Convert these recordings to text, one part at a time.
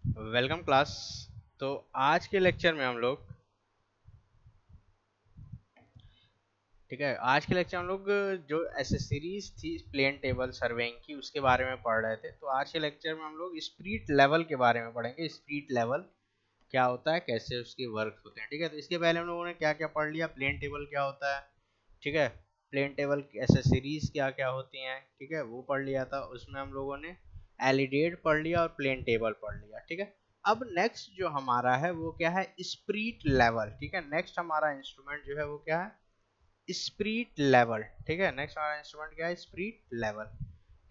Welcome class. तो आज के लेक्चर में हम लोग ठीक है आज के लेक्चर हम लोग जो एसेसरीज थी प्लेन टेबल सर्वेइंग की उसके बारे में पढ़ रहे थे। तो आज के लेक्चर में हम लोग स्प्रिट लेवल के बारे में पढ़ेंगे। स्प्रिट लेवल क्या होता है, कैसे उसके वर्क होते हैं। ठीक है, तो इसके पहले हम लोगों ने क्या क्या पढ़ लिया। प्लेन टेबल क्या होता है, ठीक है, प्लेन टेबल की एसेसरीज क्या क्या होती हैं, ठीक है, वो पढ़ लिया था। उसमें हम लोगों ने एलिडेट पढ़ लिया और प्लेन टेबल पढ़ लिया। ठीक है, अब नेक्स्ट जो हमारा है वो क्या है, स्प्रिट लेवल। ठीक है, नेक्स्ट हमारा इंस्ट्रूमेंट जो है वो क्या है, स्प्रिट लेवल। ठीक है, नेक्स्ट हमारा इंस्ट्रूमेंट क्या है, स्प्रिट लेवल।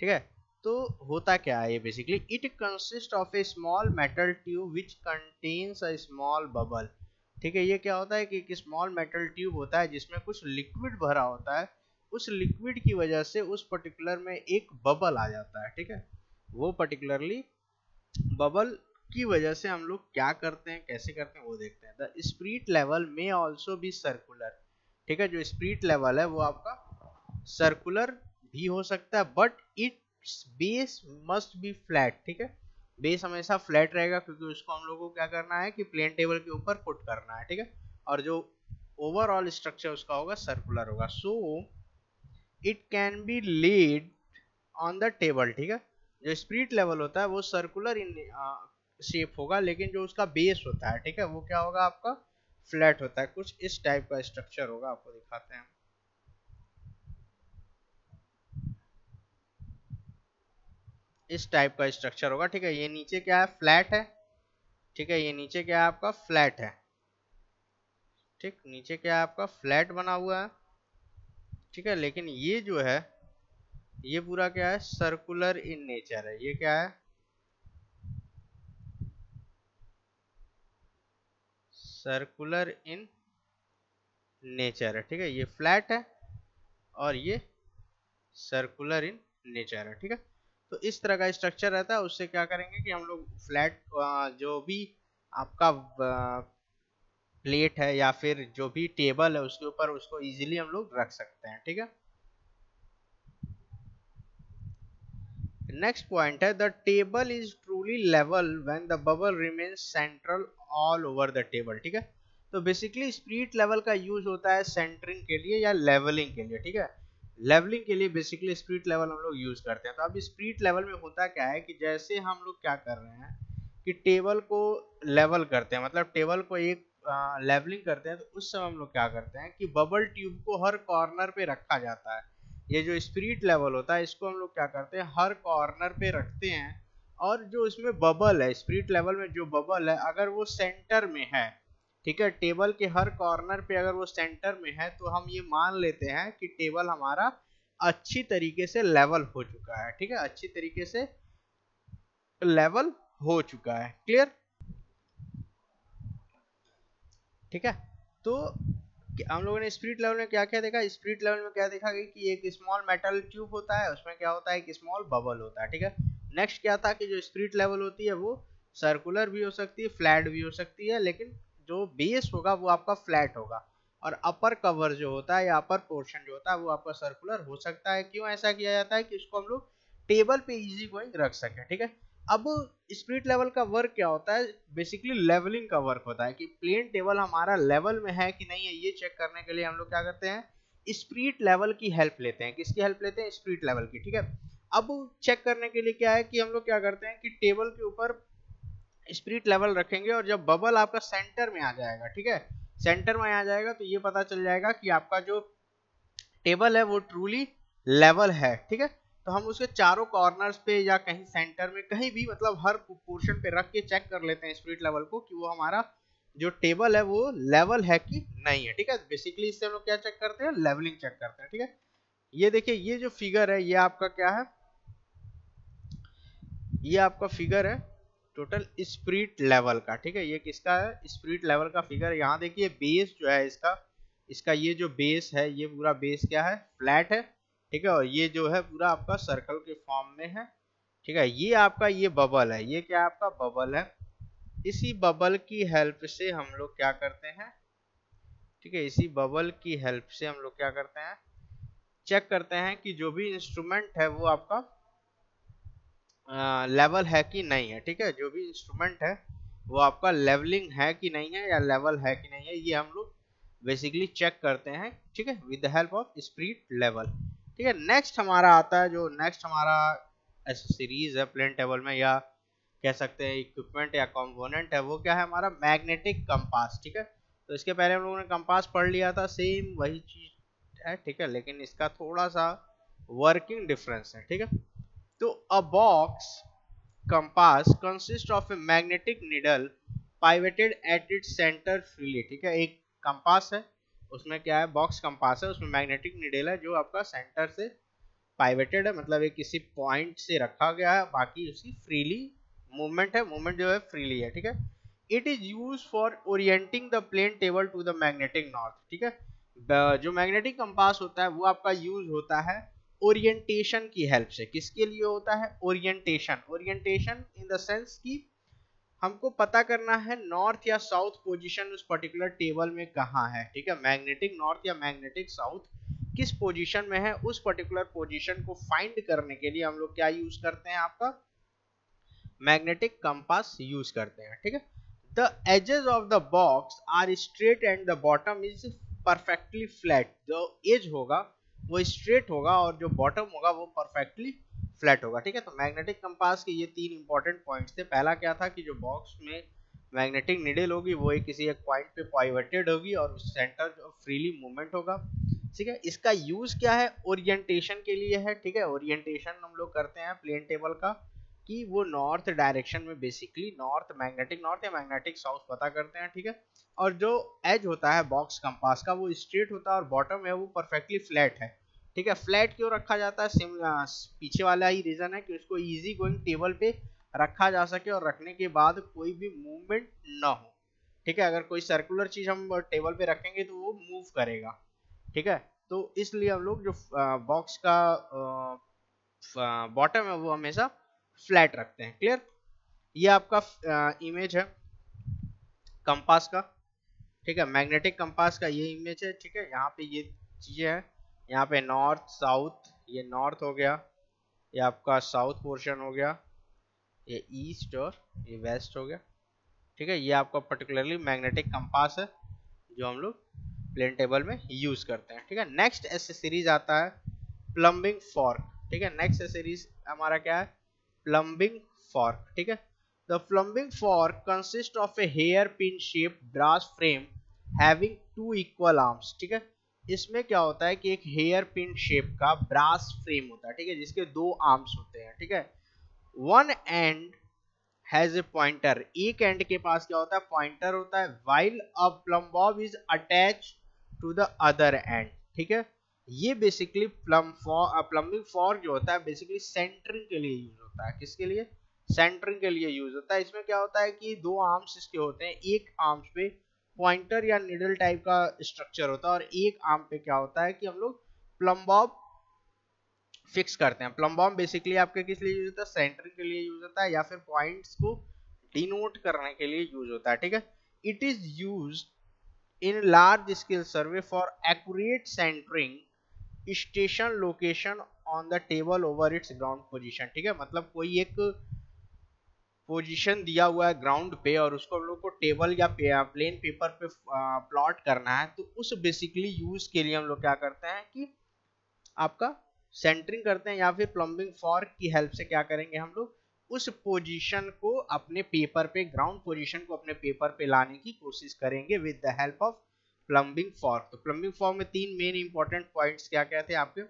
ठीक है, तो होता क्या है ये, basically it consist of A small metal tube which contains a small bubble. ठीक है, ये क्या होता है कि एक स्मॉल मेटल ट्यूब होता है जिसमें कुछ लिक्विड भरा होता है। उस लिक्विड की वजह से उस पर्टिकुलर में एक बबल आ जाता है। ठीक है, वो पर्टिकुलरली बबल की वजह से हम लोग क्या करते हैं, कैसे करते हैं, वो देखते हैं। द स्प्रिट लेवल में ऑल्सो बी सर्कुलर। ठीक है, जो स्प्रिट लेवल है वो आपका सर्कुलर भी हो सकता है, but it's base must be flat. ठीक है, बेस हमेशा फ्लैट रहेगा क्योंकि उसको हम लोग को क्या करना है कि प्लेन टेबल के ऊपर पुट करना है। ठीक है, और जो ओवरऑल स्ट्रक्चर उसका होगा सर्कुलर होगा। So it can be laid on the table. ठीक है, जो स्प्रिट लेवल होता है वो सर्कुलर इन शेप होगा, लेकिन जो उसका बेस होता है, ठीक है, वो क्या होगा आपका, फ्लैट होता है। कुछ इस टाइप का स्ट्रक्चर होगा, आपको दिखाते हैं। इस टाइप का स्ट्रक्चर होगा। ठीक है, ये नीचे क्या है, फ्लैट है। ठीक है, ये नीचे क्या है आपका, फ्लैट है। ठीक, नीचे क्या है आपका, फ्लैट बना हुआ है। ठीक है, लेकिन ये जो है ये पूरा क्या है, सर्कुलर इन नेचर है। ये क्या है, सर्कुलर इन नेचर है। ठीक है, ये फ्लैट है और ये सर्कुलर इन नेचर है। ठीक है, तो इस तरह का स्ट्रक्चर रहता है। उससे क्या करेंगे कि हम लोग फ्लैट जो भी आपका प्लेट है या फिर जो भी टेबल है उसके ऊपर उसको इजीली हम लोग रख सकते हैं। ठीक है, नेक्स्ट पॉइंट है, the table is truly level when the bubble remains central all over the table. ठीक है, तो बेसिकली स्प्रिट लेवल का यूज होता है सेंटरिंग के लिए या लेवलिंग के लिए। ठीक है, लेवलिंग के लिए बेसिकली स्प्रिट लेवल हम लोग यूज करते हैं। तो अब स्प्रिट लेवल में होता क्या है कि जैसे हम लोग क्या कर रहे हैं कि टेबल को लेवल करते हैं, मतलब टेबल को एक लेवलिंग करते हैं, तो उस समय हम लोग क्या करते हैं कि बबल ट्यूब को हर कॉर्नर पे रखा जाता है। ये जो स्पिरिट लेवल होता है इसको हम लोग क्या करते हैं, हर कॉर्नर पे रखते हैं। और जो इसमें बबल है, स्पिरिट लेवल में जो बबल है अगर वो सेंटर में है, ठीक है, टेबल के हर कॉर्नर पे अगर वो सेंटर में है, तो हम ये मान लेते हैं कि टेबल हमारा अच्छी तरीके से लेवल हो चुका है। ठीक है, अच्छी तरीके से लेवल हो चुका है। क्लियर। ठीक है, तो हम लोगों ने स्पिरिट लेवल में क्या क्या देखा, स्पिरिट लेवल में क्या देखा कि एक स्मॉल मेटल ट्यूब होता है, उसमें क्या होता है, एक स्मॉल बबल होता है। ठीक है, नेक्स्ट क्या था कि जो स्पिरिट लेवल होती है वो सर्कुलर भी हो सकती है, फ्लैट भी हो सकती है, लेकिन जो बेस होगा वो आपका फ्लैट होगा। और अपर कवर जो होता है या अपर पोर्शन जो होता है वो आपका सर्कुलर हो सकता है। क्यों ऐसा किया जाता है कि उसको हम लोग टेबल पे इजी गोइंग रख सकें। ठीक है, अब स्पिरिट लेवल का वर्क क्या होता है, बेसिकली लेवलिंग का वर्क होता है कि प्लेन टेबल हमारा लेवल में है कि नहीं है, ये चेक करने के लिए हम लोग क्या करते हैं, स्पिरिट लेवल की हेल्प लेते हैं। किसकी हेल्प लेते हैं, स्पिरिट लेवल की। ठीक है, अब चेक करने के लिए क्या है कि हम लोग क्या करते हैं कि टेबल के ऊपर स्पिरिट लेवल रखेंगे और जब बबल आपका सेंटर में आ जाएगा, ठीक है, सेंटर में आ जाएगा, तो ये पता चल जाएगा कि आपका जो टेबल है वो ट्रूली लेवल है। ठीक है, तो हम उसके चारों कॉर्नर्स पे या कहीं सेंटर में कहीं भी, मतलब हर पोर्शन पे रख के चेक कर लेते हैं स्पिरिट लेवल को कि वो हमारा जो टेबल है वो लेवल है कि नहीं है। ठीक है, बेसिकली इससे हम लोग क्या चेक करते हैं, लेवलिंग चेक करते हैं। ठीक है, ये देखिए, ये जो फिगर है ये आपका क्या है, ये आपका फिगर है टोटल स्पिरिट लेवल का। ठीक है, ये किसका है, स्पिरिट लेवल का फिगर। यहाँ देखिए बेस जो है इसका, इसका ये जो बेस है ये पूरा बेस क्या है, फ्लैट है। ठीक है, और ये जो है पूरा आपका सर्कल के फॉर्म में है। ठीक है, ये आपका ये बबल है, ये क्या आपका बबल है। इसी बबल की हेल्प से हम लोग क्या करते हैं, ठीक है, इसी बबल की हेल्प से हम लोग क्या करते हैं, चेक करते हैं कि जो भी इंस्ट्रूमेंट है वो आपका लेवल है कि नहीं है, ठीक है। जो भी इंस्ट्रूमेंट है वो आपका लेवलिंग है कि नहीं है या लेवल है कि नहीं है, ये हम लोग बेसिकली चेक करते हैं, ठीक है, with the help of spirit level. ठीक है, नेक्स्ट हमारा आता है, जो नेक्स्ट हमारा एक्सेसरीज है प्लेन टेबल में, या कह सकते हैं इक्विपमेंट या कंपोनेंट है, वो क्या है हमारा मैग्नेटिक कंपास। ठीक है, तो इसके पहले हम लोगों ने कंपास पढ़ लिया था, सेम वही चीज है, ठीक है, लेकिन इसका थोड़ा सा वर्किंग डिफरेंस है। ठीक है, तो a box compass consists of a magnetic needle pivoted at its center freely। ठीक है, एक कंपास है, उसमें क्या है, बॉक्स कंपास है, उसमें मैग्नेटिक निडल है जो आपका सेंटर से पाइवेटेड है, मतलब एक किसी पॉइंट से रखा गया है, बाकी उसकी फ्रीली मूवमेंट है, मूवमेंट जो है फ्रीली है। ठीक है, it is use for orienting the plane table to the magnetic north. ठीक है, जो मैग्नेटिक कंपास होता है वो आपका यूज होता है ओरिएंटेशन की हेल्प से। किसके लिए होता है, orientation. Orientation in the sense कि हमको पता करना है नॉर्थ या साउथ पोजीशन उस पर्टिकुलर टेबल में कहाँ है। ठीक है, मैग्नेटिक नॉर्थ या मैग्नेटिक साउथ किस पोजीशन में है, उस पर्टिकुलर पोजीशन को फाइंड करने के लिए हम लोग क्या यूज करते हैं, आपका मैग्नेटिक कंपास यूज करते हैं। ठीक है, the edges of the box are straight and the bottom is perfectly flat. जो एज होगा वो स्ट्रेट होगा और जो बॉटम होगा वो परफेक्टली फ्लैट होगा। ठीक है, तो मैग्नेटिक कंपास के ये तीन इंपॉर्टेंट पॉइंट्स थे। पहला क्या था कि जो बॉक्स में मैग्नेटिक निडल होगी वो एक किसी एक पॉइंट पे पाइवटेड होगी और उस सेंटर जो फ्रीली मूवमेंट होगा। ठीक है, इसका यूज क्या है, ओरिएंटेशन के लिए है। ठीक है, ओरिएंटेशन हम लोग करते हैं प्लेन टेबल का कि वो नॉर्थ डायरेक्शन में, बेसिकली नॉर्थ, मैग्नेटिक नॉर्थ या मैग्नेटिक साउथ पता करते हैं। ठीक है, और जो एज होता है बॉक्स कंपास का वो स्ट्रेट होता है और बॉटम है वो परफेक्टली फ्लैट है। ठीक है, फ्लैट क्यों रखा जाता है, पीछे वाला ही रीजन है कि उसको इजी गोइंग टेबल पे रखा जा सके और रखने के बाद कोई भी मूवमेंट ना हो। ठीक है, अगर कोई सर्कुलर चीज हम टेबल पे रखेंगे तो वो मूव करेगा। ठीक है, तो इसलिए हम लोग जो बॉक्स का बॉटम है वो हमेशा फ्लैट रखते हैं। क्लियर, ये आपका इमेज है कंपास का। ठीक है, मैग्नेटिक कंपास का ये इमेज है। ठीक है, यहाँ पे ये चीजें हैं, यहाँ पे नॉर्थ साउथ, ये नॉर्थ हो गया, ये आपका साउथ पोर्शन हो गया, ये ईस्ट और ये वेस्ट हो गया। ठीक है, ये आपका पर्टिकुलरली मैग्नेटिक कंपास है जो हम लोग प्लेन टेबल में यूज करते हैं। ठीक है, नेक्स्ट एसेसरीज आता है प्लम्बिंग फॉर्क। ठीक है, नेक्स्ट एसेसरीज हमारा क्या है, प्लम्बिंग फॉर्क। ठीक है, the plumbing fork consist of a hair pin shape brass frame having two equal arms. ठीक है, इसमें क्या होता है कि एक हेयर पिन शेप का ब्रास फ्रेम होता है, ठीक है, जिसके दो आर्म्स होते हैं। ठीक है, one end has a pointer, एक एंड के पास क्या होता है, पॉइंटर होता है, while a plumb bob is attach to the other end. ठीक है, ये बेसिकली प्लम्बिंग फॉर्क जो होता है बेसिकली सेंटरिंग के लिए यूज होता है। किसके लिए, सेंटरिंग के लिए यूज होता है। इसमें क्या होता है कि दो आर्म्स इसके होते हैं, एक आर्म्स पे पॉइंटर या निडल टाइप का स्ट्रक्चर होता है और एक आर्म पे क्या होता है कि हम लोग प्लम बॉब फिक्स करते हैं। प्लम बॉब बेसिकली आपके किस लिए यूज होता है, सेंटरिंग के लिए यूज होता है या फिर पॉइंट्स को डिनोट करने के लिए यूज होता है। ठीक है, it is use in large scale survey for accurate centering station location on the table over its ground position. ठीक है, मतलब कोई एक पोजीशन दिया हुआ है ग्राउंड पे और उसको हम लोग को टेबल या प्लेन पेपर पे प्लॉट करना है, तो उस बेसिकली यूज के लिए हम लोग क्या करते हैं कि आपका सेंटरिंग करते हैं या फिर प्लम्बिंग फॉर्क की हेल्प से क्या करेंगे, हम लोग उस पोजीशन को अपने पेपर पे, ग्राउंड पोजीशन को अपने पेपर पे लाने की कोशिश करेंगे with the help of plumbing fork. तो प्लम्बिंग फॉर्क में तीन मेन इंपॉर्टेंट पॉइंट्स क्या क्या थे आपके,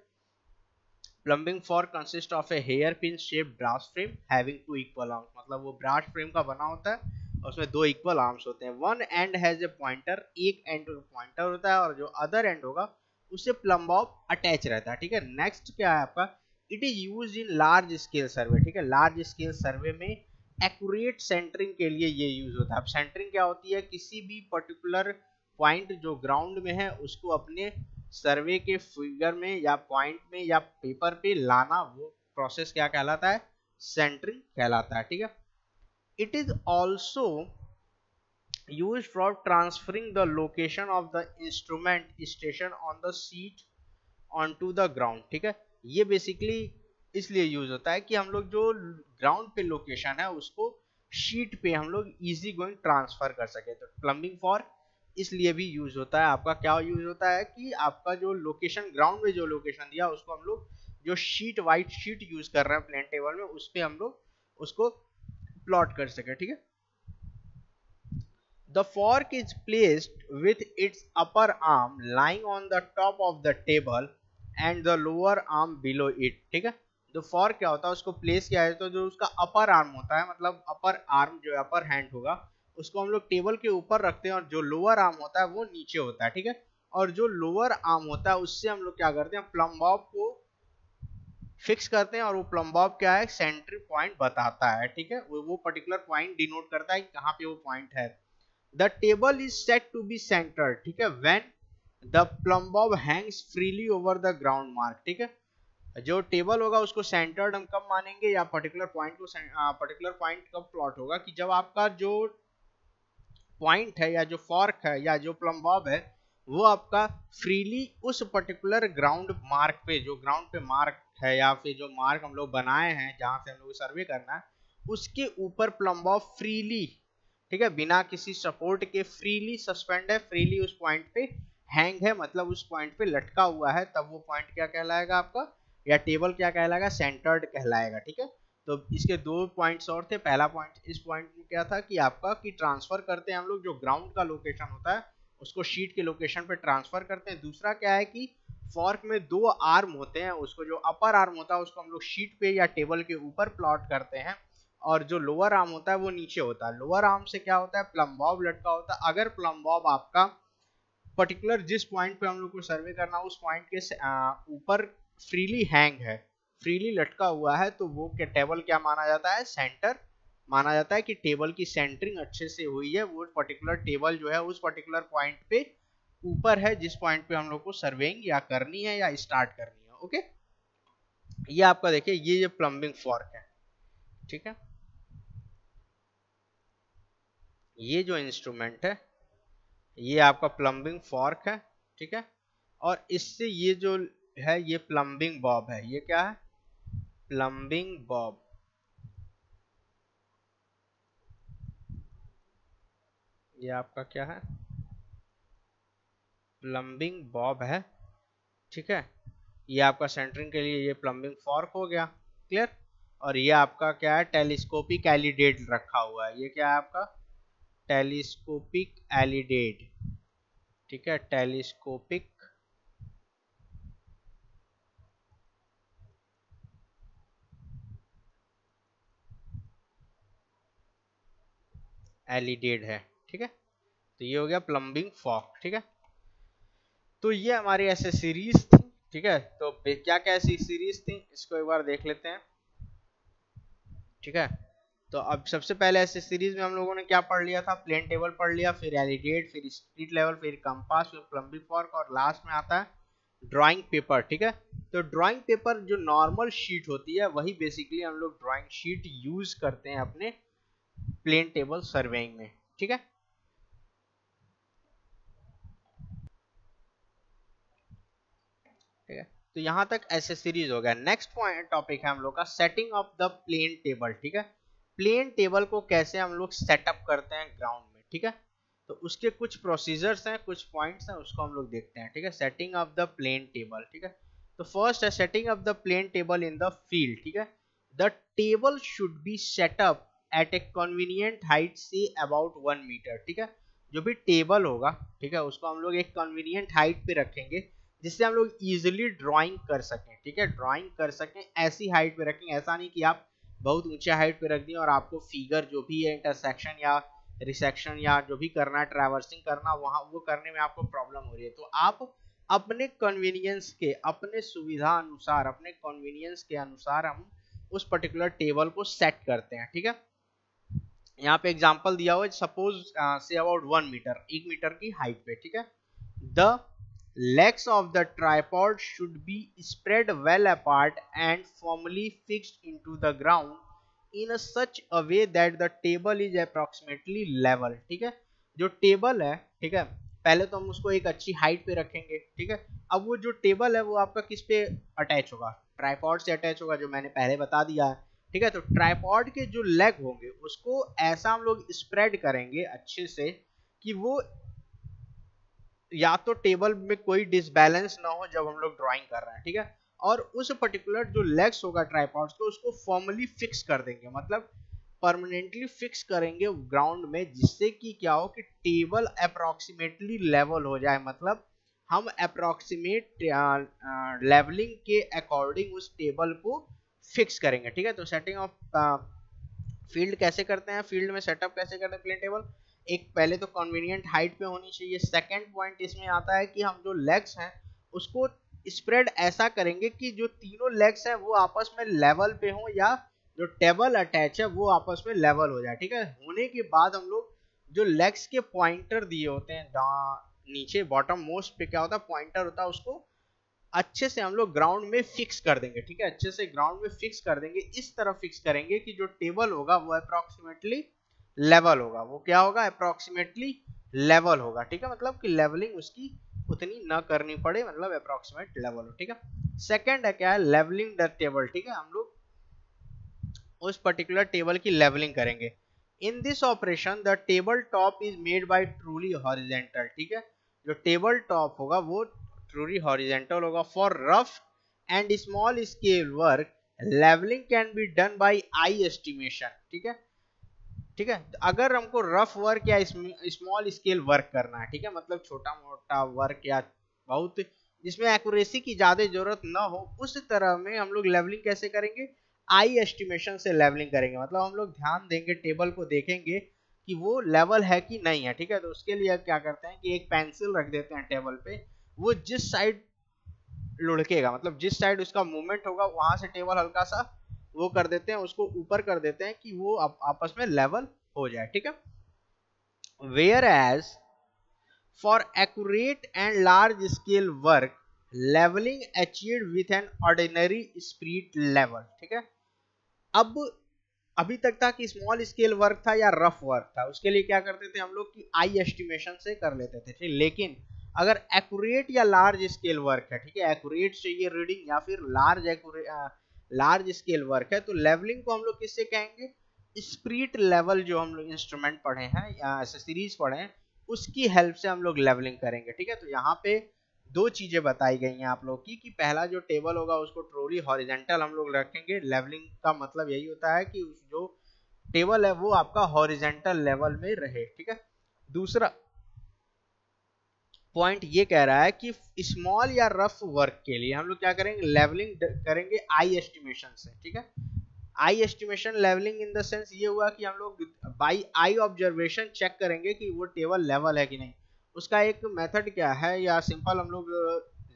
plumbing fork consist of a hair pin shape brass frame having two equal arms, मतलब वो ब्रास फ्रेम का बना होता है और उसमें दो इक्वल आर्म्स होते हैं। One end has a pointer, एक एंड पॉइंटर होता है और जो अदर एंड होगा उससे प्लम बॉब अटैच रहता है। ठीक है, नेक्स्ट क्या है आपका, it is use in large scale survey. ठीक है, लार्ज स्केल सर्वे में एक्यूरेट सेंटरिंग के लिए ये यूज होता है। अब सेंटरिंग क्या होती है, किसी भी पर्टिकुलर पॉइंट जो ग्राउंड में है उसको अपने सर्वे के फिगर में या पॉइंट में या पेपर पे लाना, वो प्रोसेस क्या कहलाता है, सेंटरिंग कहलाता है। ठीक है, it is also used for transferring the location of the instrument station on the seat onto the ground। ठीक है, ये बेसिकली इसलिए यूज होता है कि हम लोग जो ग्राउंड पे लोकेशन है उसको शीट पे हम लोग इजी गोइंग ट्रांसफर कर सके। तो प्लम्बिंग फॉर इसलिए भी यूज होता है। आपका क्या यूज होता है कि आपका जो लोकेशन ग्राउंड में जो लोकेशन दिया उसको हम लोग जो शीट व्हाइट शीट यूज कर रहे हैं प्लेन टेबल में उस पे हम लोग उसको प्लॉट कर सके। ठीक है, the fork is placed with its upper arm lying on the top of the table and the lower arm below it। ठीक है, तो फॉर्क क्या होता है, उसको प्लेस किया है तो जो उसका अपर आर्म होता है, मतलब अपर आर्म जो अपर हैंड होगा उसको हम लोग टेबल के ऊपर रखते हैं और जो लोअर आर्म होता है वो नीचे होता है। ठीक है, और जो लोअर आर्म होता है उससे हम लोग क्या करते हैं, प्लम बॉब को फिक्स करते हैं और वो प्लम बॉब क्या है, सेंट्री पॉइंट बताता है। ठीक है, वो पर्टिकुलर पॉइंट डिनोट करता है कि कहाँ पे वो पॉइंट है। The table is said to be centered, ठीक है, when the plumb bob hangs freely over the ground mark। ठीक है, जो टेबल होगा उसको सेंटर्ड हम कब मानेंगे या पर्टिकुलर पॉइंट को पर्टिकुलर पॉइंट कब प्लॉट होगा कि जब आपका जो पॉइंट है या जो फॉर्क है या जो प्लम बॉब है वो आपका फ्रीली उस पर्टिकुलर ग्राउंड मार्क पे, जो ग्राउंड पे मार्क है या फिर जो मार्क हम लोग बनाए हैं जहां से हम लोग सर्वे करना है उसके ऊपर प्लम बॉब फ्रीली, ठीक है, बिना किसी सपोर्ट के फ्रीली सस्पेंड है, फ्रीली उस पॉइंट पे हैंग है, मतलब उस पॉइंट पे लटका हुआ है, तब वो पॉइंट क्या कहलाएगा आपका, या टेबल क्या कहलाएगा, सेंटर्ड कहलाएगा। ठीक है, तो इसके दो पॉइंट्स और थे। पहला पॉइंट इस पॉइंट में क्या था कि आपका कि ट्रांसफर करते हैं हम लोग जो ग्राउंड का लोकेशन होता है उसको शीट के लोकेशन पे ट्रांसफर करते हैं। दूसरा क्या है कि फॉर्क में दो आर्म होते हैं, उसको जो अपर आर्म होता है उसको हम लोग शीट पे या टेबल के ऊपर प्लॉट करते हैं और जो लोअर आर्म होता है वो नीचे होता है। लोअर आर्म से क्या होता है, प्लम बॉब लटका होता है। अगर प्लम बॉब आपका पर्टिकुलर जिस पॉइंट पे हम लोग को सर्वे करना उस पॉइंट के ऊपर फ्रीली हैंग है, फ्रीली लटका हुआ है, तो वो क्या टेबल क्या माना जाता है, सेंटर माना जाता है कि टेबल की सेंटरिंग अच्छे से हुई है, वो पर्टिकुलर टेबल जो है उस पर्टिकुलर पॉइंट पे ऊपर है जिस पॉइंट पे हम लोग को सर्वेइंग या करनी है या स्टार्ट करनी है। ओके, ये आपका देखिए ये प्लम्बिंग फॉर्क है। ठीक है, ये जो इंस्ट्रूमेंट है ये आपका प्लम्बिंग फॉर्क है। ठीक है, और इससे ये जो है ये प्लम्बिंग बॉब है। ये क्या है, प्लम्बिंग बॉब। ये आपका क्या है, प्लम्बिंग बॉब है। ठीक है, ये आपका सेंटरिंग के लिए ये प्लम्बिंग फॉर्क हो गया, क्लियर। और ये आपका क्या है, टेलीस्कोपिक एलिडेट रखा हुआ है। ये क्या है आपका, टेलीस्कोपिक एलिडेट। ठीक है, टेलीस्कोपिक एलिडेट है। ठीक है, तो ये हो गया प्लम्बिंग फॉर्क। ठीक है, तो ये हमारी ऐसे सीरीज थी। ठीक है, तो क्या क्या ऐसी सीरीज थी इसको एक बार देख लेते हैं। ठीक है, तो अब सबसे पहले ऐसे सीरीज में हम लोगों ने क्या पढ़ लिया था, प्लेन टेबल पढ़ लिया, फिर एलिडेट, फिर स्ट्रीट लेवल, फिर कंपास, फिर प्लम्बिंग फॉर्क और लास्ट में आता है ड्राइंग पेपर। ठीक है, तो ड्राइंग पेपर जो नॉर्मल शीट होती है वही बेसिकली हम लोग ड्राइंग शीट यूज करते हैं अपने प्लेन टेबल सर्वेइंग में। ठीक है, ठीक है, तो यहां तक ऐसे सीरीज हो गया। नेक्स्ट पॉइंट टॉपिक है हम लोग का setting of the plane table. ठीक है, प्लेन टेबल को कैसे हम लोग सेटअप करते हैं ग्राउंड में। ठीक है, तो उसके कुछ प्रोसीजर्स हैं, कुछ पॉइंट्स हैं, उसको हम लोग देखते हैं। ठीक है, setting of the plane table. ठीक है, तो फर्स्ट है setting of the plane table in the field. ठीक है, the table should be set up at a convenient height से अबाउट 1 मीटर। ठीक है, जो भी टेबल होगा, ठीक है, उसको हम लोग एक कन्वीनियंट हाइट पे रखेंगे जिससे हम लोग इजिली ड्राइंग कर सकें। ठीक है, ड्राइंग कर सकें, ऐसी हाइट पे रखें, ऐसा नहीं कि आप बहुत ऊंचे हाइट पे रख दिए और आपको फिगर जो भी है इंटरसेक्शन या रिसेक्शन या जो भी करना है, ट्रैवर्सिंग करना, वहां वो करने में आपको प्रॉब्लम हो रही है, तो आप अपने कन्वीनियंस के, अपने सुविधा अनुसार, अपने कन्वीनियंस के अनुसार हम उस पर्टिकुलर टेबल को सेट करते हैं। ठीक है, यहाँ पे एग्जांपल दिया हुआ है, सपोज से अबाउट 1 मीटर, 1 मीटर की हाइट पे। ठीक है, the legs of the tripod should be spread well apart and firmly fixed into the ground in a such a way that the table is approximately level। ठीक है, जो table है, ठीक है, पहले तो हम उसको एक अच्छी हाइट पे रखेंगे। ठीक है, अब वो जो टेबल है वो आपका किस पे अटैच होगा, ट्राइपॉड से अटैच होगा, जो मैंने पहले बता दिया है। ठीक है, तो ट्राइपॉड के जो लेग होंगे उसको ऐसा हम लोग स्प्रेड करेंगे अच्छे से कि वो या तो टेबल में कोई डिसबैलेंस ना हो जब हम लोग ड्राइंग कर रहे हैं। ठीक है, और उस पर्टिकुलर जो लेग्स होगा ट्राइपॉड्स को, उसको फॉर्मली फिक्स कर देंगे, मतलब परमानेंटली फिक्स करेंगे ग्राउंड में, जिससे कि क्या हो कि टेबल अप्रोक्सीमेटली लेवल हो जाए, मतलब हम अप्रोक्सीमेट लेवलिंग के अकॉर्डिंग उस टेबल को फिक्स करेंगे। ठीक है, तो सेटिंग ऑफ फील्ड कैसे करते हैं, फील्ड में सेटअप कैसे करते हैं प्लेन टेबल, एक पहले तो कन्वीनियंट हाइट पे होनी चाहिए। सेकंड पॉइंट इसमें आता है कि हम जो लेग्स हैं उसको स्प्रेड ऐसा करेंगे कि जो तीनों लेग्स हैं वो आपस में लेवल पे हो, या जो टेबल अटैच है वो आपस में लेवल हो जाए। ठीक है, होने के बाद हम लोग जो लेग्स के पॉइंटर दिए होते हैं नीचे बॉटम मोस्ट पे क्या होता है पॉइंटर होता है, उसको अच्छे से हम लोग ग्राउंड में फिक्स कर देंगे। ठीक है, अच्छे से ग्राउंड में फिक्स कर देंगे, इस तरह फिक्स करेंगे कि जो टेबल होगा वो अप्रोक्सीमेटली लेवल होगा, वो क्या होगा अप्रोक्सीमेटली लेवल होगा। ठीक है, मतलब कि लेवलिंग उसकी उतनी ना करनी पड़े, मतलब अप्रोक्सीमेट लेवल हो। ठीक है, सेकंड है क्या है लेवलिंग द टेबल। ठीक है, हम लोग उस पर्टिकुलर टेबल की लेवलिंग करेंगे। In this operation the table top is made by truly horizontal. ठीक है, जो टेबल टॉप होगा वो ट्रूली हॉरिजेंटल होगा। For rough and small scale work levelling can be done by eye estimation. ठीक है, ठीक है, अगर हमको रफ वर्क या स्मॉल स्केल वर्क करना है, ठीक है, मतलब छोटा मोटा वर्क या बहुत जिसमें एक्यूरेसी की ज्यादा जरूरत ना हो, उस तरह में हम लोग लेवलिंग कैसे करेंगे, आई एस्टिमेशन से लेवलिंग करेंगे। मतलब हम लोग ध्यान देंगे, टेबल को देखेंगे कि वो लेवल है कि नहीं है। ठीक है, तो उसके लिए क्या करते हैं कि एक पेंसिल रख देते हैं टेबल पे, वो जिस साइड लुढ़केगा, मतलब जिस साइड उसका मूवमेंट होगा वहां से टेबल हल्का सा वो कर देते हैं, उसको ऊपर कर देते हैं कि वो आपस में लेवल हो जाए। ठीक है, whereas for accurate and large scale work levelling achieved with an ordinary spirit level. ठीक है, अब अभी तक था कि स्मॉल स्केल वर्क था या रफ वर्क था, उसके लिए क्या करते थे हम लोग कि आई एस्टिमेशन से कर लेते थे। ठीक, लेकिन अगर एक्यूरेट या लार्ज स्केल वर्क है, ठीक है, एक्यूरेट चाहिए रीडिंग या फिर लार्ज स्केल वर्क है, तो लेवलिंग को हम लोग किससे कहेंगे, स्प्रिट लेवल जो हम लोग इंस्ट्रूमेंट पढ़े हैं या एक्सेसरीज पढ़े हैं उसकी हेल्प से हम लोग लेवलिंग करेंगे। ठीक है, तो यहाँ पे दो चीजें बताई गई हैं आप लोग की कि पहला जो टेबल होगा उसको ट्रूली हॉरिजेंटल हम लोग रखेंगे। लेवलिंग का मतलब यही होता है कि जो टेबल है वो आपका हॉरिजेंटल लेवल में रहे। ठीक है, दूसरा पॉइंट ये कह रहा है कि स्मॉल या रफ वर्क के लिए हम लोग क्या करेंगे, लेवलिंग करेंगे आई एस्टिमेशन से। ठीक है, eye estimation levelling in the sense ये हुआ कि हम लोग बाई आई ऑब्जर्वेशन चेक करेंगे कि वो टेबल लेवल है कि नहीं। उसका एक मेथड क्या है, या सिंपल हम लोग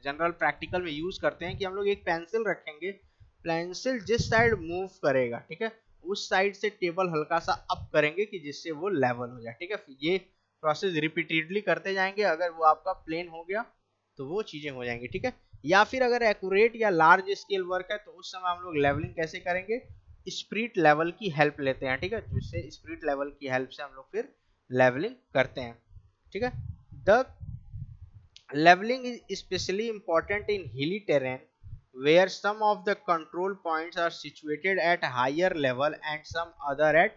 जनरल प्रैक्टिकल में यूज करते हैं कि हम लोग एक पेंसिल रखेंगे, पेंसिल जिस साइड मूव करेगा, ठीक है, उस साइड से टेबल हल्का सा अप करेंगे कि जिससे वो लेवल हो जाए। ठीक है, ये प्रोसेस रिपीटेडली करते जाएंगे, अगर वो आपका प्लेन हो गया तो वो चीजें हो जाएंगी। ठीक है, या फिर अगर एक्यूरेट या लार्ज स्केल वर्क है तो उस समय हम लोग लेवलिंग कैसे करेंगे, स्प्रिट लेवल की हेल्प लेते हैं। ठीक है, जिससे स्प्रिट लेवल की हेल्प से हम लोग फिर लेवलिंग करते हैं। ठीक है, the leveling is especially important in hilly terrain where some of the control points are situated at higher level and some other at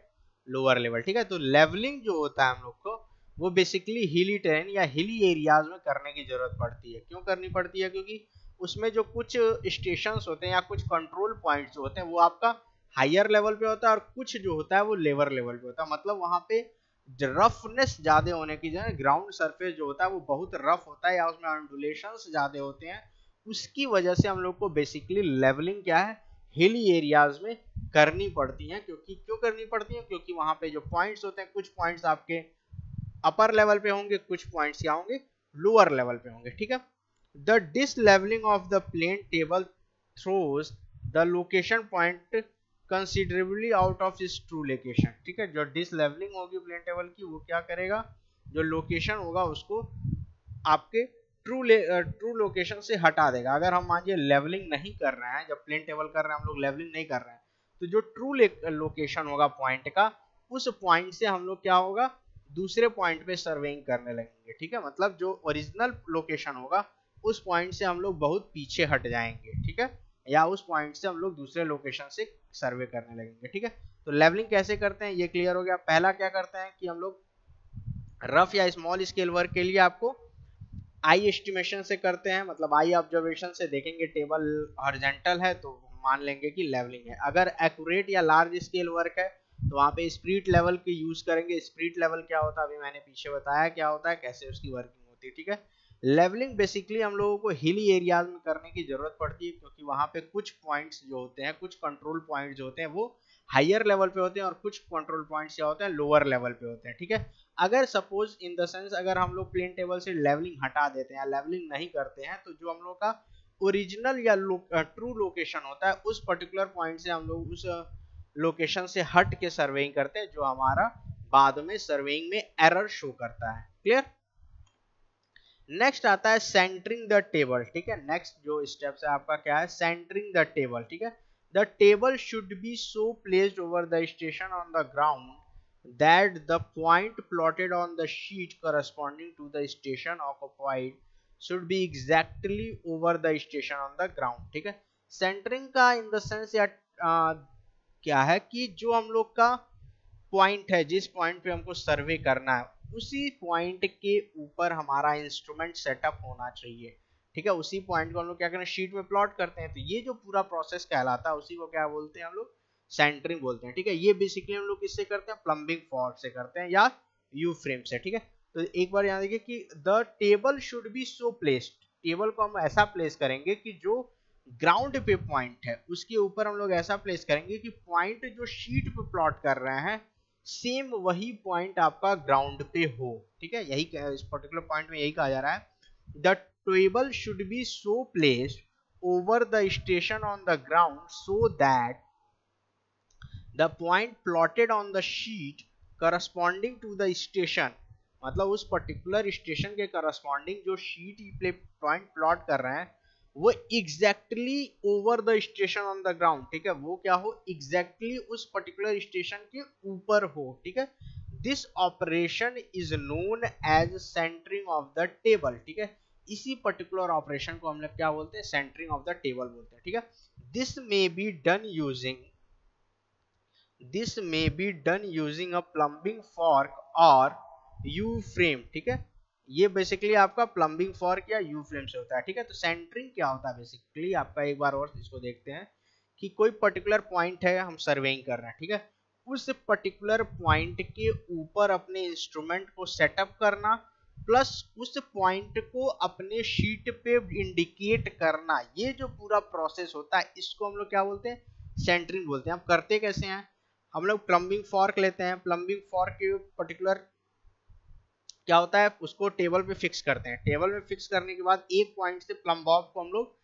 lower level। ठीक है, तो लेवलिंग जो होता है हम लोग को वो बेसिकली हिली टेरेन या हिली एरियाज में करने की जरूरत पड़ती है। क्यों करनी पड़ती है, क्योंकि उसमें जो कुछ स्टेशंस होते हैं या कुछ कंट्रोल पॉइंट्स जो होते हैं वो आपका हायर लेवल पे होता है, और कुछ जो होता है वो लोअर लेवल पे होता है। मतलब वहां पे रफनेस ज्यादा होने की जगह ग्राउंड सरफेस जो होता है वो बहुत रफ होता है या उसमें अंडुलेशंस ज्यादा होते हैं, उसकी वजह से हम लोग को बेसिकली लेवलिंग क्या है हिली एरियाज में करनी पड़ती है। क्यों करनी पड़ती है, क्योंकि वहां पे जो पॉइंट्स होते हैं, कुछ पॉइंट्स आपके अपर लेवल पे होंगे, कुछ पॉइंट्स क्या होंगे लोअर लेवल पे होंगे। ठीक है, the dislevelling of the plane table throws the location point considerably out of its true location. ठीक है, जो डिसलेवलिंग होगी प्लेन टेबल की वो क्या करेगा, जो लोकेशन होगा उसको आपके ट्रू लोकेशन से हटा देगा। अगर हम मानिए लेवलिंग नहीं कर रहे हैं, जब प्लेन टेबल कर रहे हैं हम लोग लेवलिंग नहीं कर रहे हैं, तो जो ट्रू लोकेशन होगा पॉइंट का, उस पॉइंट से हम लोग क्या होगा दूसरे पॉइंट पे सर्वेइंग करने लगेंगे। ठीक है, मतलब जो ओरिजिनल लोकेशन होगा उस पॉइंट से हम लोग बहुत पीछे हट जाएंगे। ठीक है, या उस पॉइंट से हम लोग दूसरे लोकेशन से सर्वे करने लगेंगे। ठीक है, तो लेवलिंग कैसे करते हैं ये क्लियर हो गया। पहला क्या करते हैं कि हम लोग रफ या स्मॉल स्केल वर्क के लिए आपको आई एस्टिमेशन से करते हैं, मतलब आई ऑब्जर्वेशन से देखेंगे टेबल हॉरिजॉन्टल है तो मान लेंगे कि लेवलिंग है। अगर एक्यूरेट या लार्ज स्केल वर्क है तो वहां पे स्प्रिट लेवल के यूज करेंगे। स्प्रिट लेवल क्या होता है अभी मैंने पीछे बताया क्या होता है, कैसे उसकी वर्किंग होती है। ठीक है, लेवलिंग बेसिकली हम लोगों को हिली एरियाज में करने की जरूरत पड़ती है, क्योंकि वहां पे कुछ पॉइंट्स जो होते हैं, कुछ कंट्रोल पॉइंट्स जो होते हैं वो हायर लेवल पे होते हैं और कुछ कंट्रोल पॉइंट्स क्या होते हैं लोअर लेवल पे होते हैं। ठीक है, अगर सपोज इन द सेंस अगर हम लोग प्लेन टेबल से लेवलिंग हटा देते हैं या लेवलिंग नहीं करते हैं तो जो हम लोग का ओरिजिनल या ट्रू लोकेशन होता है उस पर्टिकुलर पॉइंट से हम लोग उस लोकेशन से हट के सर्वेइंग करते हैं, जो हमारा बाद में सर्वेइंग में एरर शो करता है। क्लियर। नेक्स्ट आता है सेंटरिंग द टेबल। ठीक है, नेक्स्ट जो स्टेप्स है आपका क्या है, सेंटरिंग द टेबल। ठीक है, the table should be so placed over the station on the ground that the point plotted on the sheet corresponding to the station occupied should be exactly over the station on the ground। ठीक है, centering का इन the sense या क्या है कि जो हम लोग का पॉइंट है, जिस पॉइंट पे हमको सर्वे करना है उसी पॉइंट के ऊपर हमारा इंस्ट्रूमेंट सेटअप होना चाहिए। ठीक है, उसी पॉइंट को हम लोग क्या करें शीट में प्लॉट करते हैं, तो ये जो पूरा प्रोसेस कहलाता है उसी को क्या बोलते हैं हम लोग सेंटरिंग बोलते हैं। ठीक है, ये बेसिकली हम लोग किससे करते हैं, प्लम्बिंग फॉर्क से करते हैं या यू फ्रेम से। ठीक है, तो एक बार याद रखिए कि the table should be so placed, table को हम ऐसा प्लेस करेंगे कि जो ग्राउंड पे पॉइंट है उसके ऊपर हम लोग ऐसा प्लेस करेंगे कि पॉइंट जो शीट पे प्लॉट कर रहे हैं सेम वही पॉइंट आपका ग्राउंड पे हो। ठीक है, यही इस पर्टिकुलर पॉइंट में यही कहा जा रहा है the table should be so placed over the station on the ground so that the point plotted on the sheet corresponding to the station, मतलब उस पर्टिकुलर स्टेशन के करस्पॉन्डिंग जो शीट पे पॉइंट प्लॉट कर रहे हैं वो exactly over the station on the ground. ठीक है, वो क्या हो, एग्जैक्टली उस पर्टिकुलर स्टेशन के ऊपर हो। ठीक है, this operation is known as centering of the table. ठीक है, इसी पर्टिकुलर ऑपरेशन को हम लोग क्या बोलते हैं, सेंटरिंग ऑफ द टेबल बोलते हैं। ठीक है, this may be done using a plumbing fork और यू फ्रेम। ठीक है, ये बेसिकली आपका प्लम्बिंग फॉर्क या यू फ्रेम से होता है। ठीक है, तो सेंटरिंग क्या होता है बेसिकली आपका, एक बार और इसको देखते हैं कि कोई पर्टिकुलर पॉइंट है हम सर्वेइंग कर रहे हैं। ठीक है, उस पर्टिकुलर पॉइंट के ऊपर अपने इंस्ट्रूमेंट को सेटअप करना प्लस उस पॉइंट को अपने शीट पे इंडिकेट करना, ये जो पूरा प्रोसेस होता है इसको हम लोग क्या बोलते हैं, सेंटरिंग बोलते हैं। हम करते कैसे हैं, हम लोग प्लम्बिंग फॉर्क लेते हैं, प्लम्बिंग फॉर्क के पर्टिकुलर क्या होता है उसको टेबल पे फिक्स करते हैं, टेबल में फिक्स करने के बाद एक पॉइंट से प्लम बॉब को हम लोग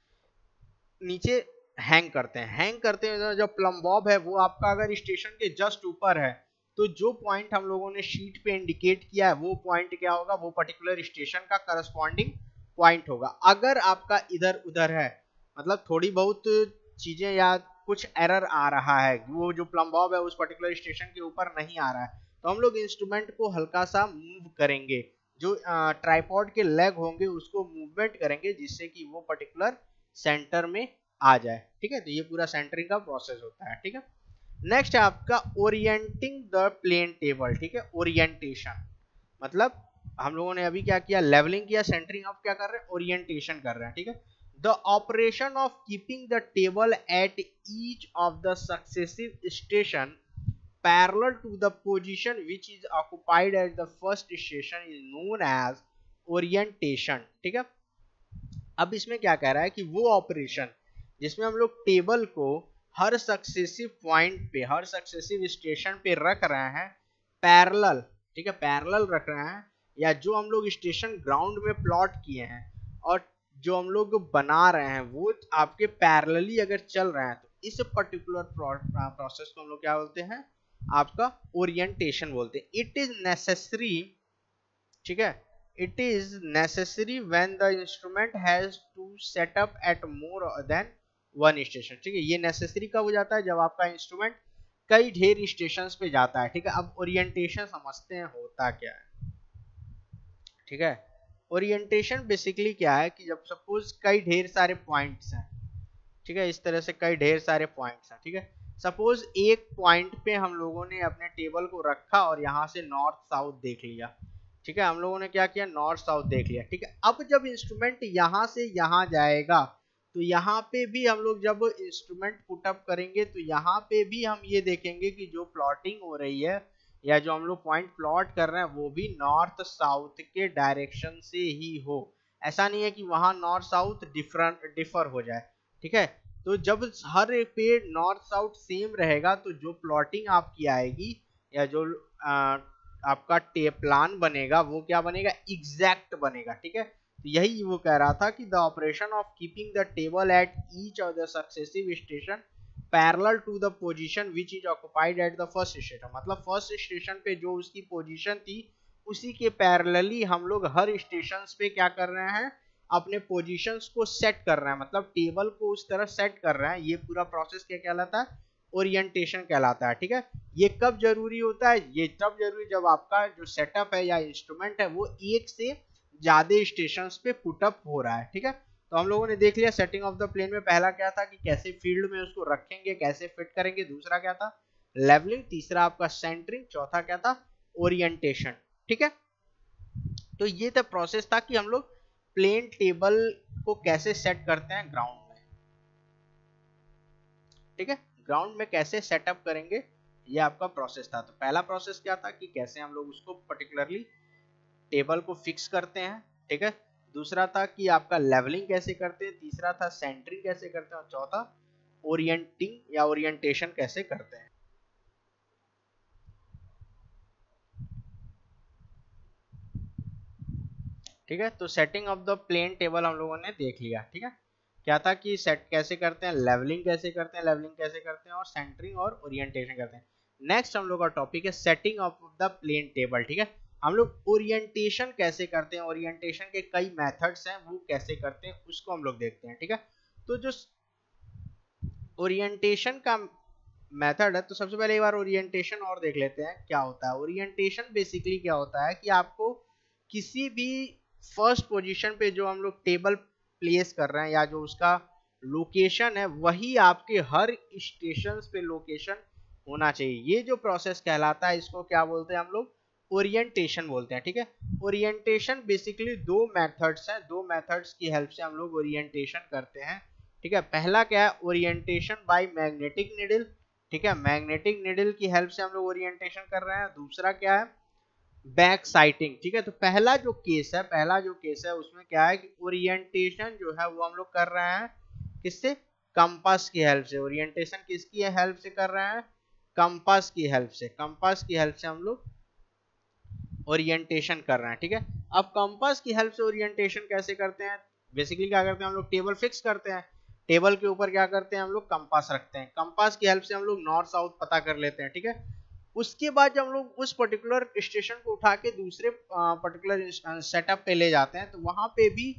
नीचे हैंग करते हैं। हैंग करते हैं जो प्लम बॉब है वो आपका अगर स्टेशन के जस्ट ऊपर है तो जो पॉइंट हम लोगों ने शीट पे इंडिकेट किया है वो पॉइंट क्या होगा, वो पर्टिकुलर स्टेशन का करस्पॉन्डिंग पॉइंट होगा। अगर आपका इधर उधर है, मतलब थोड़ी बहुत चीजें या कुछ एरर आ रहा है, वो जो प्लम बॉब है उस पर्टिकुलर स्टेशन के ऊपर नहीं आ रहा है, तो हम लोग इंस्ट्रूमेंट को हल्का सा मूव करेंगे, जो ट्राइपॉड के लेग होंगे उसको मूवमेंट करेंगे जिससे कि वो पर्टिकुलर सेंटर में आ जाए। ठीक है, तो ये पूरा सेंटरिंग का प्रोसेस होता है। ठीक है, नेक्स्ट है आपका ओरिएंटिंग द प्लेन टेबल। ठीक है, ओरिएंटेशन मतलब हम लोगों ने अभी क्या किया, लेवलिंग किया, सेंटरिंग, अब क्या कर रहे हैं, ओरिएंटेशन कर रहे हैं। ठीक है, the operation of keeping the table at each of the successive station parallel to the position which is occupied at the first station is known as orientation। ठीक है, अब इसमें क्या कह रहा है कि वो ऑपरेशन जिसमें हम लोग टेबल को हर सक्सेसिव पॉइंट पे, हर सक्सेसिव स्टेशन पे रख रहे हैं पैरेलल। ठीक है, पैरेलल रख रहे हैं, या जो हम लोग स्टेशन ग्राउंड में प्लॉट किए हैं और जो हम लोग बना रहे हैं वो आपके पैरेलली अगर चल रहे हैं तो इस पर्टिकुलर प्रोसेस को हम लोग क्या बोलते हैं, आपका ओरिएंटेशन बोलते हैं। इट इज नेसेसरी, ठीक है, it is necessary when the instrument has to set up at more than one station. ठीक है, ये नेसेसरी कब हो जाता है, जब आपका इंस्ट्रूमेंट कई ढेर स्टेशन पे जाता है। ठीक है, अब ओरिएंटेशन समझते हैं होता क्या है। ठीक है, ओरिएंटेशन बेसिकली क्या है कि जब सपोज कई ढेर सारे पॉइंट्स हैं ठीक है। इस तरह से कई ढेर सारे पॉइंट्स हैं, ठीक है। सपोज एक पॉइंट पे हम लोगों ने अपने टेबल को रखा और यहाँ से नॉर्थ साउथ देख लिया, ठीक है। हम लोगों ने क्या किया, नॉर्थ साउथ देख लिया, ठीक है। अब जब इंस्ट्रूमेंट यहाँ से यहाँ जाएगा तो यहाँ पे भी हम लोग जब इंस्ट्रूमेंट पुटअप करेंगे तो यहाँ पे भी हम ये देखेंगे कि जो प्लॉटिंग हो रही है या जो हम लोग पॉइंट प्लॉट कर रहे हैं वो भी नॉर्थ साउथ के डायरेक्शन से ही हो। ऐसा नहीं है कि वहां नॉर्थ साउथ डिफर हो जाए, ठीक है। तो जब हर एक पे नॉर्थ साउथ सेम रहेगा तो जो प्लॉटिंग आपकी आएगी या जो आपका प्लान बनेगा वो क्या बनेगा, एग्जैक्ट बनेगा, ठीक है। तो यही वो कह रहा था कि the operation of keeping the table at each of the successive station parallel to the position which is occupied at the first station, मतलब फर्स्ट स्टेशन पे जो उसकी पोजीशन थी उसी के पैरेलली हम लोग हर स्टेशन पे क्या कर रहे हैं, अपने पोजीशंस को सेट कर रहे हैं, मतलब टेबल को उस तरह सेट कर रहे हैं। ये पूरा प्रोसेस क्या कहलाता है, ओरिएंटेशन कहलाता है, ठीक है। ये कब जरूरी होता है, ये तब जरूरी जब आपका जो सेटअप है या इंस्ट्रूमेंट है वो एक से ज्यादा स्टेशन पे पुटअप हो रहा है, ठीक है। तो हम लोगों ने देख लिया सेटिंग ऑफ द प्लेन में पहला क्या था कि कैसे फील्ड में उसको रखेंगे, कैसे फिट करेंगे, दूसरा क्या था लेवलिंग, तीसरा आपका सेंटरिंग, चौथा क्या था ओरिएंटेशन, ठीक है। तो ये तो प्रोसेस था कि हम लोग प्लेन टेबल को कैसे सेट करते हैं ग्राउंड में, ठीक है। ग्राउंड में कैसे सेटअप करेंगे ये आपका प्रोसेस था। तो पहला प्रोसेस क्या था कि कैसे हम लोग उसको पर्टिकुलरली टेबल को फिक्स करते हैं, ठीक है। दूसरा था कि आपका लेवलिंग कैसे करते हैं, तीसरा था सेंटरिंग कैसे करते हैं और चौथा ओरिएंटिंग या ओरिएंटेशन कैसे करते हैं, ठीक है। तो setting of the plane table हम लोगों ने देख लिया, ठीक है। क्या था कि सेट कैसे करते हैं, लेवलिंग कैसे करते हैं, लेवलिंग कैसे करते हैं और सेंटरिंग और ओरिएंटेशन करते हैं। नेक्स्ट हम लोग का टॉपिक है setting of the plane table, ठीक है। हम लोग ओरिएंटेशन कैसे करते हैं, ओरिएंटेशन के कई मेथड्स हैं वो कैसे करते हैं उसको हम लोग देखते हैं, ठीक है। तो जो ओरिएंटेशन का मेथड है तो सबसे पहले एक बार ओरिएंटेशन और देख लेते हैं क्या होता है। ओरिएंटेशन बेसिकली क्या होता है कि आपको किसी भी फर्स्ट पोजीशन पे जो हम लोग टेबल प्लेस कर रहे हैं या जो उसका लोकेशन है वही आपके हर स्टेशन पे लोकेशन होना चाहिए। ये जो प्रोसेस कहलाता है इसको क्या बोलते हैं हम लोग, ओरिएंटेशन बोलते हैं, ठीक है। ओरिएंटेशन बेसिकली दो मेथड्स हैं, दो मेथड्स की हेल्प से हम लोग ओरिएंटेशन करते हैं, ठीक है। पहला क्या है, ओरिएंटेशन बाय मैग्नेटिक नीडल, ठीक है। मैग्नेटिक नीडल की हेल्प से हम लोग ओरिएंटेशन कर रहे हैं। दूसरा क्या है, बैक साइटिंग, ठीक है। तो पहला जो केस है उसमें क्या है कि ओरिएंटेशन जो है वो हम लोग कर रहे हैं किससे, कंपास की हेल्प से। ओरिएंटेशन किसकी हेल्प से कर रहे हैं, कंपास की हेल्प से। कंपास की हेल्प से हम लोग ओरिएंटेशन कर रहे हैं, ठीक है। अब कंपास की हेल्प से ओरिएंटेशन कैसे करते हैं, बेसिकली क्या करते हैं हम लोग टेबल फिक्स करते हैं, टेबल के ऊपर क्या करते हैं हम लोग कंपास रखते हैं, कंपास की हेल्प से हम लोग नॉर्थ साउथ पता कर लेते हैं, ठीक है। उसके बाद जब हम लोग उस पर्टिकुलर स्टेशन को उठा के दूसरे पर्टिकुलर सेटअप पे ले जाते हैं तो वहां पे भी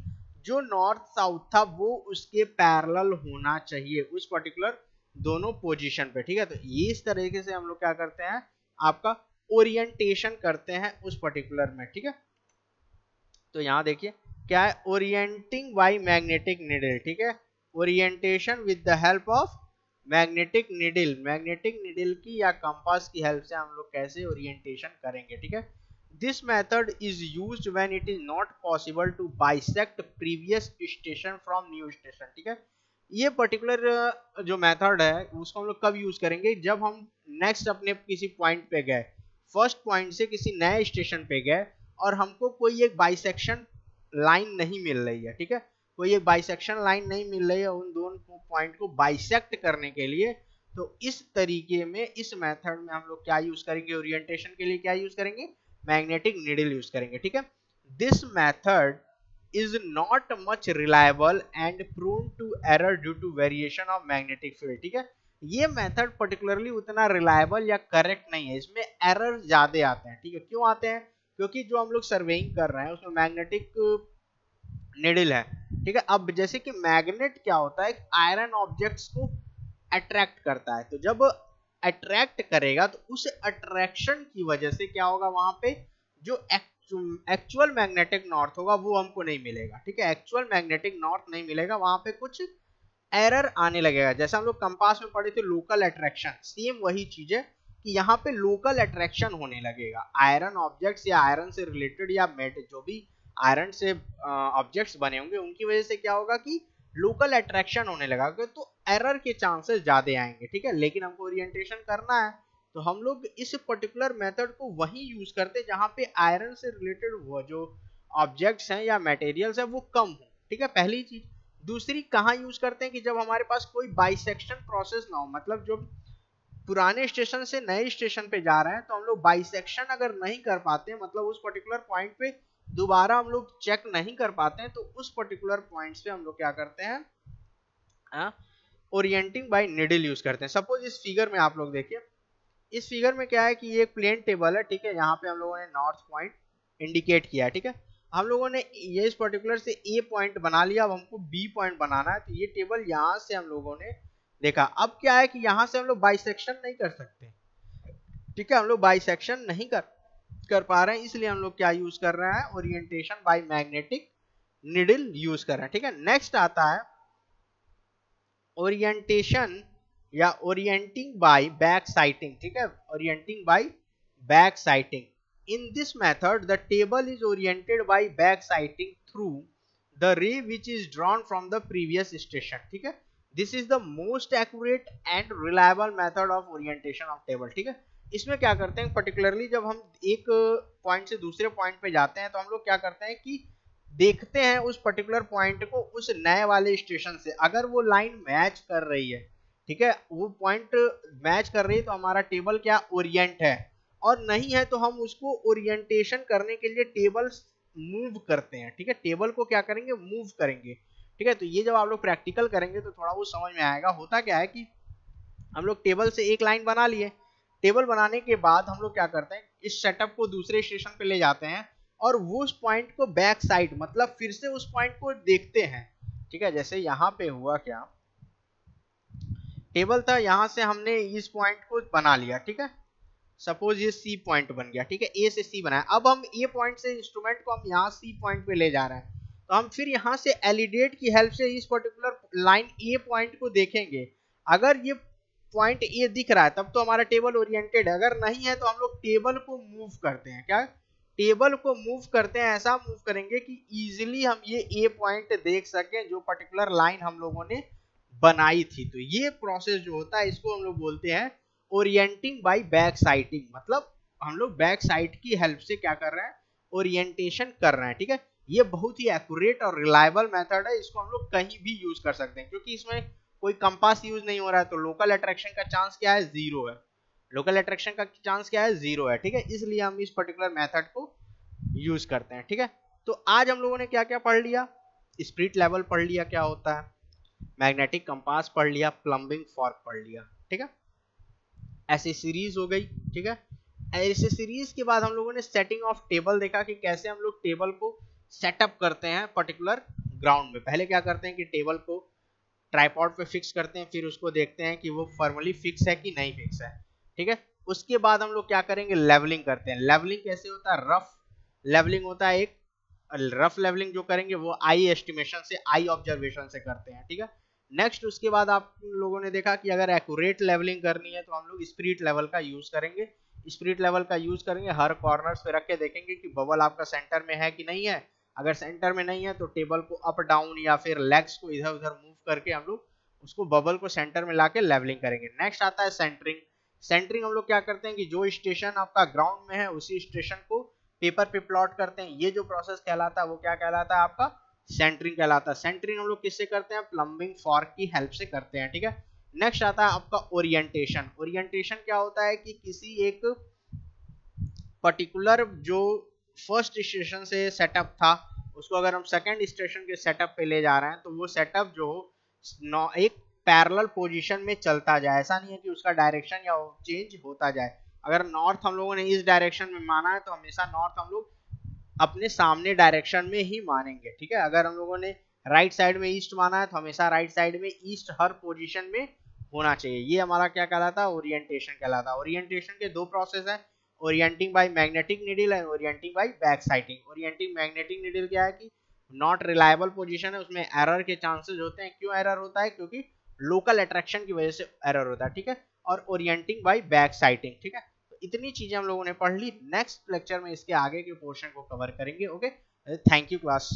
जो नॉर्थ साउथ था वो उसके पैरेलल होना चाहिए उस पर्टिकुलर दोनों पोजीशन पे, ठीक है। तो ये इस तरीके से हम लोग क्या करते हैं, आपका ओरिएंटेशन करते हैं उस पर्टिकुलर में, ठीक है। तो यहाँ देखिए क्या है, ओरिएंटिंग बाय मैग्नेटिक नीडल, ठीक है। Orientation with the help of magnetic needle, magnetic needle की या कंपास की हेल्प से हम लोग कैसे ओरिएंटेशन करेंगे, ठीक है। This method is used when it is not possible to bisect previous station from new station, ठीक है। ये पर्टिकुलर जो मेथड है उसको हम लोग कब यूज करेंगे, जब हम नेक्स्ट अपने किसी पॉइंट पे गए, फर्स्ट पॉइंट से किसी नए स्टेशन पे गए और हमको कोई एक बाइसेक्शन लाइन नहीं मिल रही है, ठीक है। कोई एक बाइसेक्शन लाइन नहीं मिल रही है उन दोनों पॉइंट को बाइसेक्ट करने के लिए, तो इस तरीके में इस मेथड में हम लोग क्या यूज करेंगे, ओरिएंटेशन के लिए क्या यूज करेंगे, मैग्नेटिक नीडल यूज करेंगे, ठीक है। This method is not much reliable and prone to error due to variation of magnetic field, ठीक है। ये मेथड पर्टिकुलरली उतना रिलायबल या करेक्ट नहीं है, इसमें एरर ज्यादा आते हैं, ठीक है। क्यों आते हैं, क्योंकि जो हम लोग सर्वेइंग कर रहे हैं उसमें मैग्नेटिक निडल है, ठीक है। अब जैसे कि मैग्नेट क्या होता है, आयरन ऑब्जेक्ट्स को अट्रैक्ट करता है, तो जब अट्रैक्ट करेगा तो उस अट्रैक्शन की वजह से क्या होगा, वहां पे जो एक्चुअल मैग्नेटिक नॉर्थ होगा वो हमको नहीं मिलेगा, ठीक है। एक्चुअल मैग्नेटिक नॉर्थ नहीं मिलेगा, वहां पे कुछ एरर आने लगेगा। जैसे हम लोग कंपास में पढ़े थे लोकल अट्रैक्शन, सेम वही चीज है कि यहाँ पे लोकल अट्रैक्शन होने लगेगा। आयरन ऑब्जेक्ट्स या आयरन से रिलेटेड या मेट जो भी आयरन से ऑब्जेक्ट्स बने होंगे उनकी वजह से क्या होगा कि लोकल अट्रैक्शन होने लगा, तो एरर के चांसेस ज्यादा आएंगे, ठीक है। लेकिन हमको ओरिएंटेशन करना है तो हम लोग इस पर्टिकुलर मेथड को वही यूज करते हैं जहां पे आयरन से रिलेटेड वो जो ऑब्जेक्ट्स हैं या मटेरियल्स है वो कम हो, ठीक है, पहली चीज। दूसरी कहाँ यूज करते हैं कि जब हमारे पास कोई बाइसेक्शन प्रोसेस ना हो, मतलब जो पुराने स्टेशन से नए स्टेशन पे जा रहे हैं तो हम लोग बाइसेक्शन अगर नहीं कर पाते, मतलब उस पर्टिकुलर पॉइंट पे दोबारा हम लोग चेक नहीं कर पाते हैं, तो उस पर्टिकुलर पॉइंट्स पे हम लोग क्या करते हैं, ओरिएंटिंग बाय निडल यूज करते हैं। सपोज इस फिगर में आप लोग देखिए, इस फिगर में क्या है कि ये एक प्लेन टेबल है, ठीक है। यहाँ पे हम लोगों ने नॉर्थ पॉइंट इंडिकेट किया है, ठीक है। हम लोगों ने ये इस पर्टिकुलर से ए पॉइंट बना लिया, अब हमको बी पॉइंट बनाना है, तो ये टेबल यहाँ से हम लोगों ने देखा। अब क्या है कि यहाँ से हम लोग बाइसेक्शन नहीं कर सकते, ठीक है, हम लोग बाइसेक्शन नहीं कर पा रहे हैं, इसलिए हम लोग क्या यूज कर रहे हैं, orientation by magnetic needle use कर रहे हैं, ठीक है। नेक्स्ट आता है ओरिएंटेशन या ओरिएंटिंग बाय बैक साइटिंग, ठीक है, orienting by back sighting. In this method, the table is oriented by back sighting through the ray which is drawn from the previous station, ठीक है। This is the most accurate and reliable method of orientation of table, ठीक है। इसमें क्या करते हैं, particularly जब हम एक पॉइंट से दूसरे पॉइंट पे जाते हैं तो हम लोग क्या करते हैं कि देखते हैं उस पर्टिकुलर पॉइंट को उस नए वाले स्टेशन से, अगर वो लाइन मैच कर रही है, ठीक है, वो पॉइंट मैच कर रही है तो हमारा टेबल क्या ओरिएंट है, और नहीं है तो हम उसको ओरिएंटेशन करने के लिए टेबल मूव करते हैं, ठीक है। टेबल को क्या करेंगे, मूव करेंगे, ठीक है। तो ये जब आप लोग प्रैक्टिकल करेंगे तो थोड़ा वो समझ में आएगा। होता क्या है कि हम लोग टेबल से एक लाइन बना लिए, टेबल बनाने के बाद हम लोग क्या करते हैं, इस सेटअप को दूसरे स्टेशन पे ले जाते हैं और वो उस पॉइंट को बैक साइड, मतलब फिर से उस पॉइंट को देखते हैं, ठीक है। जैसे यहाँ पे हुआ क्या, टेबल था, यहाँ से हमने इस पॉइंट को बना लिया, ठीक है। सपोज ये सी पॉइंट बन गया, ठीक है, ए से सी बनाया। अब हम ए पॉइंट से इंस्ट्रूमेंट को हम यहाँ सी पॉइंट पे ले जा रहे हैं, तो हम फिर यहाँ से एलिडेट की हेल्प से इस पर्टिकुलर लाइन ए पॉइंट को देखेंगे। अगर ये पॉइंट ए दिख रहा है तब तो हमारा टेबल ओरिएंटेड है, अगर नहीं है तो हम लोग टेबल को मूव करते हैं, क्या टेबल को मूव करते हैं, ऐसा मूव करेंगे कि इजीली हम ये ए पॉइंट देख सकें जो पर्टिकुलर लाइन हम लोगों ने बनाई थी। तो ये प्रोसेस जो होता है इसको हम लोग बोलते हैं ओरिएंटिंग बाय बैक साइटिंग, मतलब हम लोग बैक साइट की हेल्प से क्या कर रहे हैं, ओरिएंटेशन कर रहे हैं, ठीक है। ये बहुत ही एक्यूरेट और रिलायबल मेथड है, इसको हम लोग कहीं भी यूज कर सकते हैं क्योंकि इसमें कोई कंपास यूज नहीं हो रहा है, तो लोकल अट्रैक्शन का चांस क्या है, जीरो है। लोकल अट्रैक्शन का चांस क्या है, जीरो है, ठीक है। इसलिए हम इस पर्टिकुलर मेथड को यूज करते हैं, ठीक है। तो आज हम लोगों ने क्या क्या पढ़ लिया, स्पिरिट लेवल पढ़ लिया क्या होता है, मैग्नेटिक कंपास पढ़ लिया, प्लम्बिंग फॉर्क पढ़ लिया, ठीक है। ऐसे सीरीज हो गई, ठीक है। ऐसे सीरीज के बाद हम लोगों ने सेटिंग ऑफ टेबल देखा कि कैसे हम लोग टेबल को सेटअप करते हैं पर्टिकुलर ग्राउंड में। पहले क्या करते हैं कि टेबल को ट्राइपॉड पे फिक्स करते हैं, फिर उसको देखते हैं कि वो फॉर्मली फिक्स है कि नहीं फिक्स है, ठीक है। उसके बाद हम लोग क्या करेंगे, लेवलिंग करते हैं। लेवलिंग कैसे होता है, रफ लेवलिंग होता है एक, रफ लेवलिंग जो करेंगे वो आई एस्टिमेशन से, आई ऑब्जर्वेशन से करते हैं, ठीक है। नेक्स्ट उसके बाद आप लोगों ने देखा कि अगर एक्यूरेट लेवलिंग करनी है तो हम लोग स्पिरिट लेवल का यूज करेंगे। स्पिरिट लेवल का यूज करेंगे, हर कॉर्नर्स पे रख के देखेंगे कि बबल आपका सेंटर में है कि नहीं है। अगर सेंटर में नहीं है तो टेबल को अप डाउन या फिर लेग्स को इधर उधर मूव करके हम लोग उसको बबल को सेंटर में लाके लेवलिंग करेंगे। नेक्स्ट आता है सेंटरिंग। सेंटरिंग हम लोग क्या करते हैं कि जो स्टेशन आपका ग्राउंड में है उसी स्टेशन को पेपर पे प्लॉट करते हैं। ये जो प्रोसेस कहलाता है वो क्या कहलाता है, आपका सेंटरिंग कहलाता है। सेंटरिंग हम लोग किससे करते हैं, प्लम्बिंग फॉर्क की हेल्प से करते हैं, ठीक है। नेक्स्ट आता है आपका ओरिएंटेशन। ओरिएंटेशन क्या होता है कि किसी एक पर्टिकुलर जो फर्स्ट स्टेशन से सेटअप था उसको अगर हम सेकंड स्टेशन के सेटअप पे ले जा रहे हैं तो वो सेटअप जो एक पैरेलल पोजीशन में चलता जाए, ऐसा नहीं है कि उसका डायरेक्शन या चेंज होता जाए। अगर नॉर्थ हम लोगों ने इस डायरेक्शन में माना है तो हमेशा नॉर्थ हम लोग अपने सामने डायरेक्शन में ही मानेंगे, ठीक है। अगर हम लोगों ने राइट साइड में ईस्ट माना है तो हमेशा राइट साइड में ईस्ट हर पोजीशन में होना चाहिए। ये हमारा क्या कहलाता है, ओरिएंटेशन कहलाता है। ओरिएंटेशन के दो प्रोसेस है, orienting by magnetic needle and orienting by back sighting. Orienting magnetic needle क्या है कि नॉट रिलायबल पोजीशन है, उसमें एरर के चांसेस होते हैं। क्यों एरर होता है? क्योंकि लोकल अट्रैक्शन की वजह से एरर होता है, ठीक है। और ओरिएंटिंग बाय बैक साइटिंग, ठीक है। तो इतनी चीजें हम लोगों ने पढ़ ली। नेक्स्ट लेक्चर में इसके आगे के पोर्शन को कवर करेंगे। Okay, thank you class.